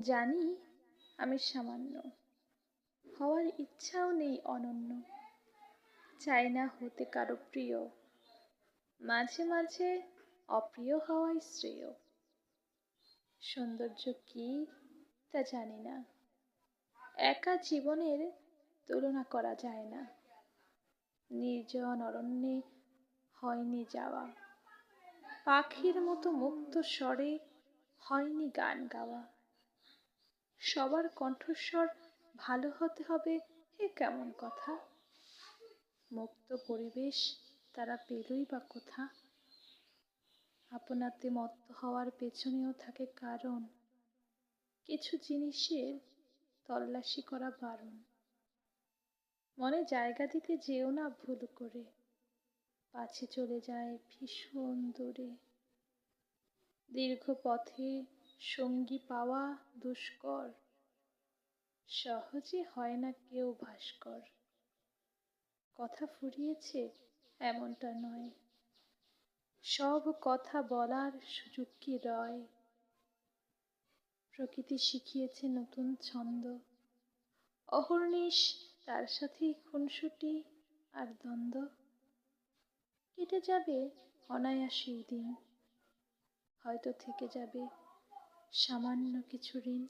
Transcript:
জানি আমি সামান্য, হওয়ার ইচ্ছাও নেই অনন্য। চাই না হতে কারো প্রিয়, মাঝে মাঝে অপ্রিয় হওয়াই শ্রেয়। সৌন্দর্য কি তা জানি না, একা জীবনের তুলনা করা যায় না। নির্জন অরণ্যে হয়নি যাওয়া, পাখির মতো মুক্ত স্বরে হয়নি গান গাওয়া। সবার কণ্ঠস্বর ভালো হতে হবে এ কেমন কথা? মুক্ত পরিবেশ তারা পেলই বা কোথা? আপনাতে মত্ত হওয়ার পেছনেও থাকে কারণ, কিছু জিনিসের তল্লাশি করা বারণ। মনে জায়গা দিতে যেও না ভুল করে, পাছে চলে যায় ভীষণ দূরে। দীর্ঘ পথে সঙ্গী পাওয়া দুষ্কর, সহজে হয় না কেউ ভাস্কর। কথা ফুরিয়েছে এমনটা নয়, সব কথা বলার সুযোগ কি রয়? প্রকৃতি শিখিয়েছে নতুন ছন্দ, অহর্নিশ তার সাথেই খুনসুটি আর দ্বন্দ্ব। কেটে যাবে অনায়াসেই দিন, হয়তো থেকে যাবে সামান্য কিছু ঋণ।